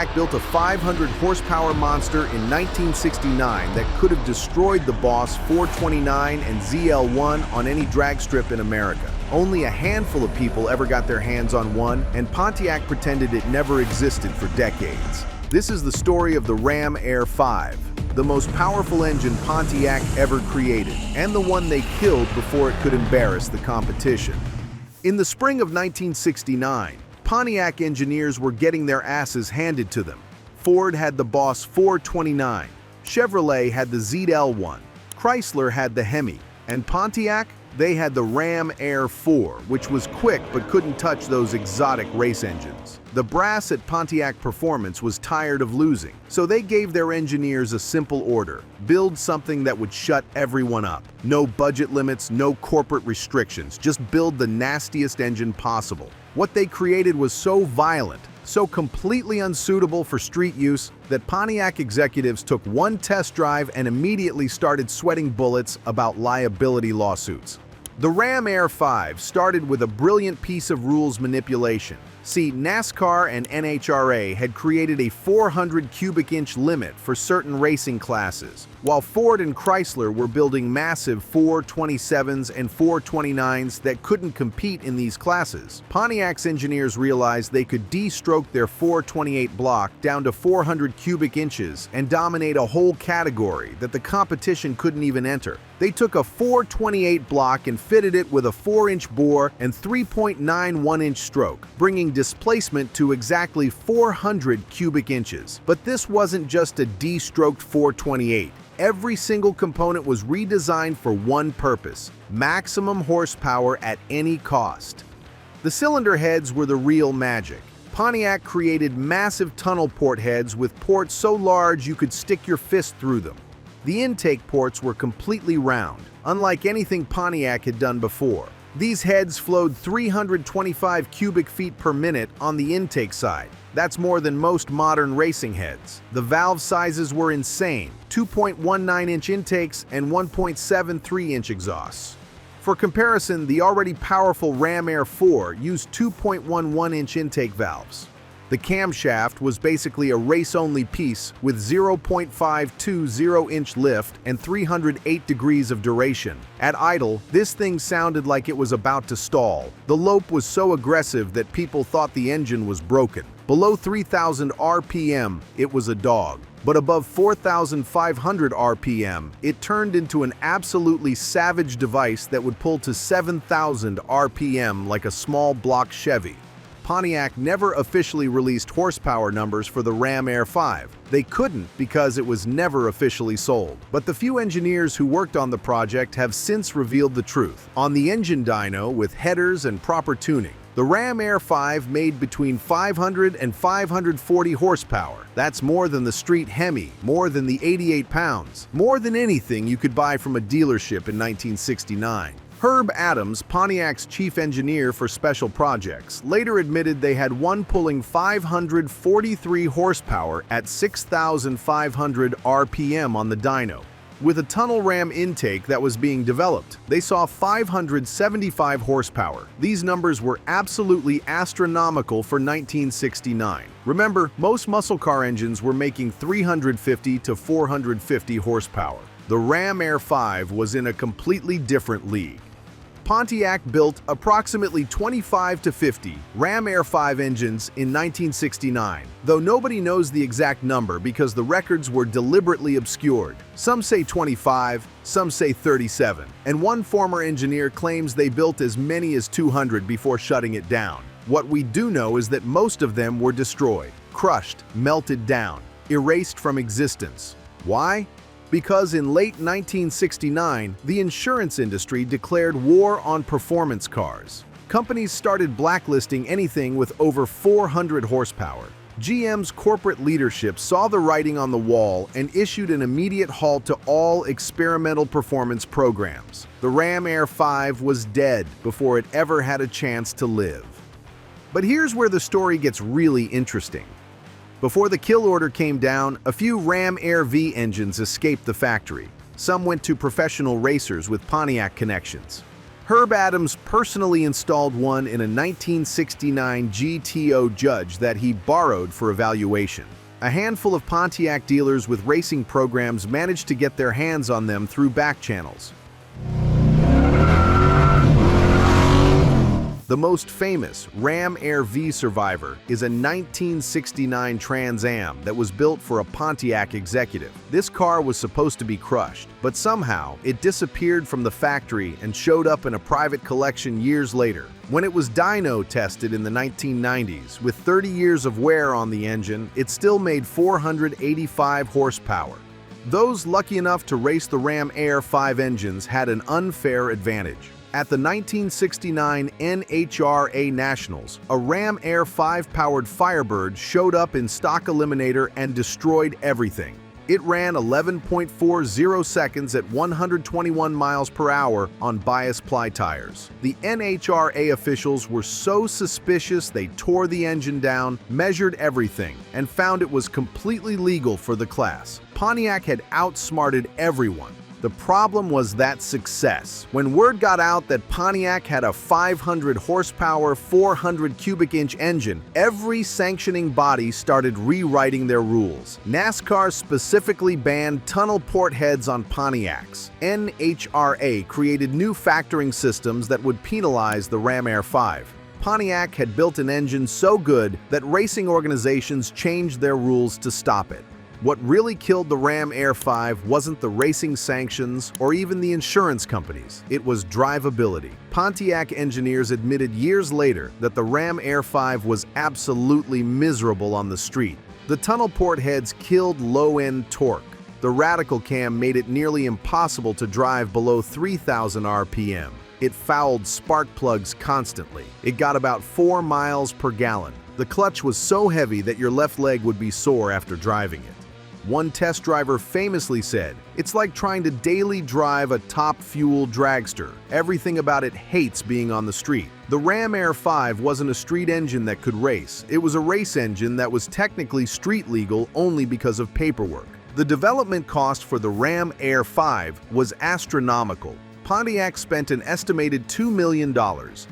Pontiac built a 500 horsepower monster in 1969 that could have destroyed the Boss 429 and ZL1 on any drag strip in America. Only a handful of people ever got their hands on one, and Pontiac pretended it never existed for decades. This is the story of the Ram Air V, the most powerful engine Pontiac ever created, and the one they killed before it could embarrass the competition. In the spring of 1969, Pontiac engineers were getting their asses handed to them. Ford had the Boss 429, Chevrolet had the ZL1, Chrysler had the Hemi, and Pontiac, they had the Ram Air V, which was quick but couldn't touch those exotic race engines. The brass at Pontiac Performance was tired of losing, so they gave their engineers a simple order: build something that would shut everyone up. No budget limits, no corporate restrictions, just build the nastiest engine possible. What they created was so violent, so completely unsuitable for street use, that Pontiac executives took one test drive and immediately started sweating bullets about liability lawsuits. The Ram Air V started with a brilliant piece of rules manipulation. See, NASCAR and NHRA had created a 400 cubic inch limit for certain racing classes, while Ford and Chrysler were building massive 427s and 429s that couldn't compete in these classes. Pontiac's engineers realized they could destroke their 428 block down to 400 cubic inches and dominate a whole category that the competition couldn't even enter. They took a 428 block and fitted it with a 4-inch bore and 3.91-inch stroke, bringing displacement to exactly 400 cubic inches. But this wasn't just a destroked 428. Every single component was redesigned for one purpose: maximum horsepower at any cost. The cylinder heads were the real magic. Pontiac created massive tunnel port heads with ports so large you could stick your fist through them. The intake ports were completely round, unlike anything Pontiac had done before. These heads flowed 325 cubic feet per minute on the intake side. That's more than most modern racing heads. The valve sizes were insane: 2.19-inch intakes and 1.73-inch exhausts. For comparison, the already powerful Ram Air IV used 2.11-inch intake valves. The camshaft was basically a race-only piece with 0.520-inch lift and 308 degrees of duration. At idle, this thing sounded like it was about to stall. The lope was so aggressive that people thought the engine was broken. Below 3,000 RPM, it was a dog. But above 4,500 RPM, it turned into an absolutely savage device that would pull to 7,000 RPM like a small block Chevy. Pontiac never officially released horsepower numbers for the Ram Air V. They couldn't because it was never officially sold. But the few engineers who worked on the project have since revealed the truth. On the engine dyno, with headers and proper tuning, the Ram Air V made between 500 and 540 horsepower. That's more than the Street Hemi, more than the 88 pounds, more than anything you could buy from a dealership in 1969. Herb Adams, Pontiac's chief engineer for special projects, later admitted they had one pulling 543 horsepower at 6,500 RPM on the dyno. With a tunnel ram intake that was being developed, they saw 575 horsepower. These numbers were absolutely astronomical for 1969. Remember, most muscle car engines were making 350 to 450 horsepower. The Ram Air V was in a completely different league. Pontiac built approximately 25 to 50 Ram Air V engines in 1969, though nobody knows the exact number because the records were deliberately obscured. Some say 25, some say 37, and one former engineer claims they built as many as 200 before shutting it down. What we do know is that most of them were destroyed, crushed, melted down, erased from existence. Why? Because in late 1969, the insurance industry declared war on performance cars. Companies started blacklisting anything with over 400 horsepower. GM's corporate leadership saw the writing on the wall and issued an immediate halt to all experimental performance programs. The Ram Air V was dead before it ever had a chance to live. But here's where the story gets really interesting. Before the kill order came down, a few Ram Air V engines escaped the factory. Some went to professional racers with Pontiac connections. Herb Adams personally installed one in a 1969 GTO Judge that he borrowed for evaluation. A handful of Pontiac dealers with racing programs managed to get their hands on them through back channels. The most famous Ram Air V survivor is a 1969 Trans Am that was built for a Pontiac executive. This car was supposed to be crushed, but somehow it disappeared from the factory and showed up in a private collection years later. When it was dyno tested in the 1990s, with 30 years of wear on the engine, it still made 485 horsepower. Those lucky enough to race the Ram Air V engines had an unfair advantage. At the 1969 NHRA Nationals, a Ram Air V powered Firebird showed up in Stock Eliminator and destroyed everything. It ran 11.40 seconds at 121 miles per hour on bias ply tires. The NHRA officials were so suspicious they tore the engine down, measured everything, and found it was completely legal for the class. Pontiac had outsmarted everyone. The problem was that success. When word got out that Pontiac had a 500 horsepower, 400 cubic inch engine, every sanctioning body started rewriting their rules. NASCAR specifically banned tunnel port heads on Pontiacs. NHRA created new factoring systems that would penalize the Ram Air V. Pontiac had built an engine so good that racing organizations changed their rules to stop it. What really killed the Ram Air V wasn't the racing sanctions or even the insurance companies. It was drivability. Pontiac engineers admitted years later that the Ram Air V was absolutely miserable on the street. The tunnel port heads killed low-end torque. The radical cam made it nearly impossible to drive below 3,000 RPM. It fouled spark plugs constantly. It got about 4 miles per gallon. The clutch was so heavy that your left leg would be sore after driving it. One test driver famously said, "It's like trying to daily drive a top-fuel dragster. Everything about it hates being on the street." The Ram Air V wasn't a street engine that could race. It was a race engine that was technically street legal only because of paperwork. The development cost for the Ram Air V was astronomical. Pontiac spent an estimated $2 million,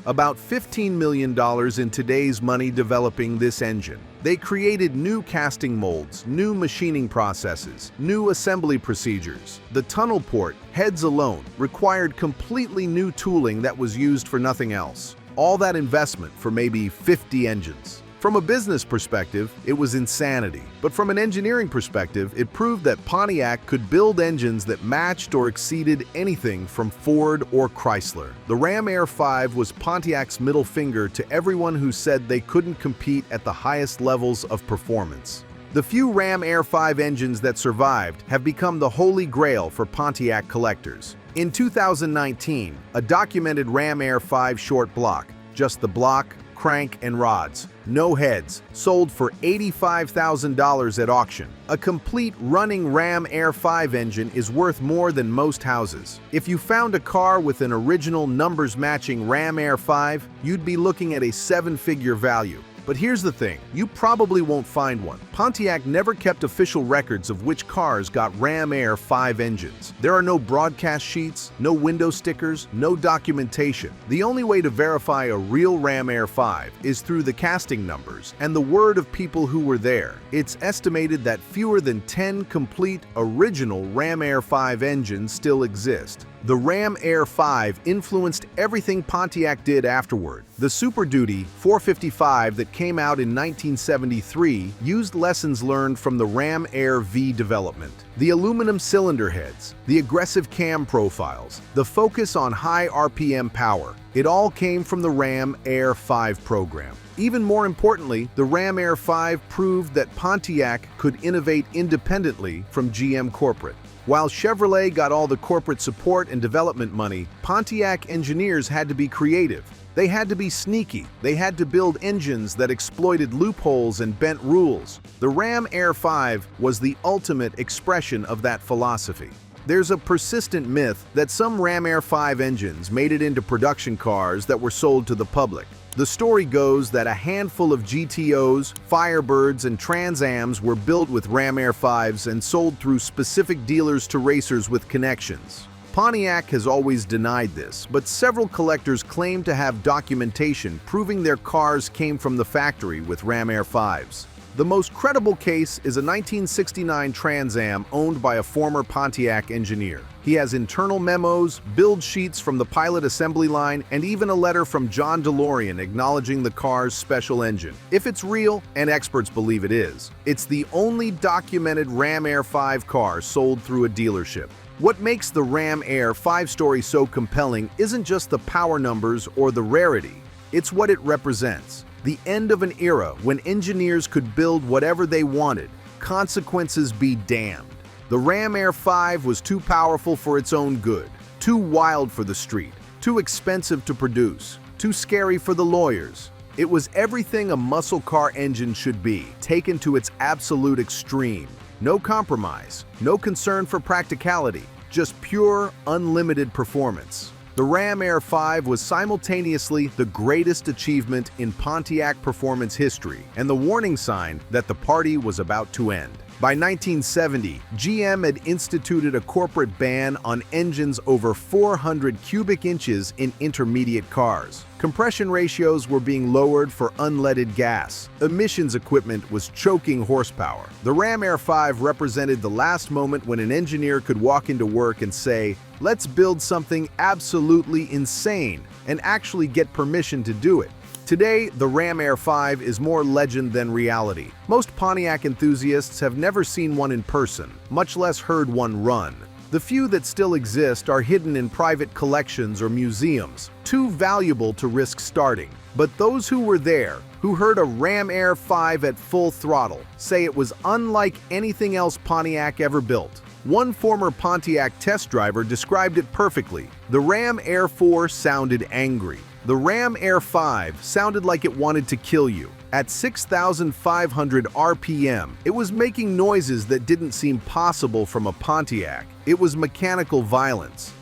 about $15 million in today's money, developing this engine. They created new casting molds, new machining processes, new assembly procedures. The tunnel port heads alone required completely new tooling that was used for nothing else. All that investment for maybe 50 engines. From a business perspective, it was insanity. But from an engineering perspective, it proved that Pontiac could build engines that matched or exceeded anything from Ford or Chrysler. The Ram Air V was Pontiac's middle finger to everyone who said they couldn't compete at the highest levels of performance. The few Ram Air V engines that survived have become the holy grail for Pontiac collectors. In 2019, a documented Ram Air V short block, just the block, crank, and rods, no heads, sold for $85,000 at auction. A complete running Ram Air V engine is worth more than most houses. If you found a car with an original numbers-matching Ram Air V, you'd be looking at a 7-figure value. But here's the thing, you probably won't find one. Pontiac never kept official records of which cars got Ram Air V engines. There are no broadcast sheets, no window stickers, no documentation. The only way to verify a real Ram Air V is through the casting numbers and the word of people who were there. It's estimated that fewer than 10 complete original Ram Air V engines still exist. The Ram Air V influenced everything Pontiac did afterward. The Super Duty 455 that came out in 1973 used lessons learned from the Ram Air V development. The aluminum cylinder heads, the aggressive cam profiles, the focus on high RPM power, it all came from the Ram Air V program. Even more importantly, the Ram Air V proved that Pontiac could innovate independently from GM corporate. While Chevrolet got all the corporate support and development money, Pontiac engineers had to be creative. They had to be sneaky. They had to build engines that exploited loopholes and bent rules. The Ram Air V was the ultimate expression of that philosophy. There's a persistent myth that some Ram Air V engines made it into production cars that were sold to the public. The story goes that a handful of GTOs, Firebirds, and Trans Ams were built with Ram Air Vs and sold through specific dealers to racers with connections. Pontiac has always denied this, but several collectors claim to have documentation proving their cars came from the factory with Ram Air Vs. The most credible case is a 1969 Trans Am owned by a former Pontiac engineer. He has internal memos, build sheets from the pilot assembly line, and even a letter from John DeLorean acknowledging the car's special engine. If it's real, and experts believe it is, it's the only documented Ram Air 5 car sold through a dealership. What makes the Ram Air 5 story so compelling isn't just the power numbers or the rarity, it's what it represents. The end of an era when engineers could build whatever they wanted, consequences be damned. The Ram Air 5 was too powerful for its own good, too wild for the street, too expensive to produce, too scary for the lawyers. It was everything a muscle car engine should be, taken to its absolute extreme. No compromise, no concern for practicality, just pure, unlimited performance. The Ram Air 5 was simultaneously the greatest achievement in Pontiac performance history and the warning sign that the party was about to end. By 1970, GM had instituted a corporate ban on engines over 400 cubic inches in intermediate cars. Compression ratios were being lowered for unleaded gas. Emissions equipment was choking horsepower. The Ram Air 5 represented the last moment when an engineer could walk into work and say, "Let's build something absolutely insane," and actually get permission to do it. Today, the Ram Air 5 is more legend than reality. Most Pontiac enthusiasts have never seen one in person, much less heard one run. The few that still exist are hidden in private collections or museums, too valuable to risk starting. But those who were there, who heard a Ram Air 5 at full throttle, say it was unlike anything else Pontiac ever built. One former Pontiac test driver described it perfectly. The Ram Air 4 sounded angry. The Ram Air 5 sounded like it wanted to kill you. At 6,500 RPM, it was making noises that didn't seem possible from a Pontiac. It was mechanical violence.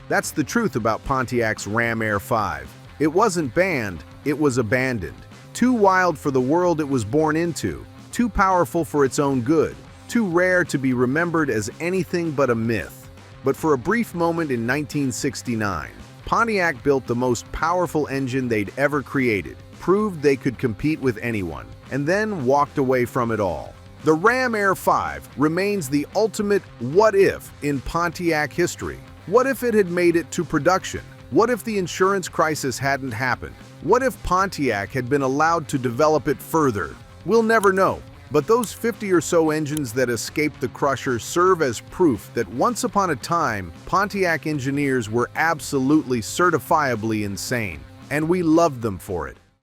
That's the truth about Pontiac's Ram Air 5. It wasn't banned, it was abandoned. Too wild for the world it was born into, too powerful for its own good, too rare to be remembered as anything but a myth. But for a brief moment in 1969, Pontiac built the most powerful engine they'd ever created, proved they could compete with anyone, and then walked away from it all. The Ram Air 5 remains the ultimate what if in Pontiac history. What if it had made it to production? What if the insurance crisis hadn't happened? What if Pontiac had been allowed to develop it further? We'll never know. But those 50 or so engines that escaped the crusher serve as proof that once upon a time, Pontiac engineers were absolutely certifiably insane, and we loved them for it.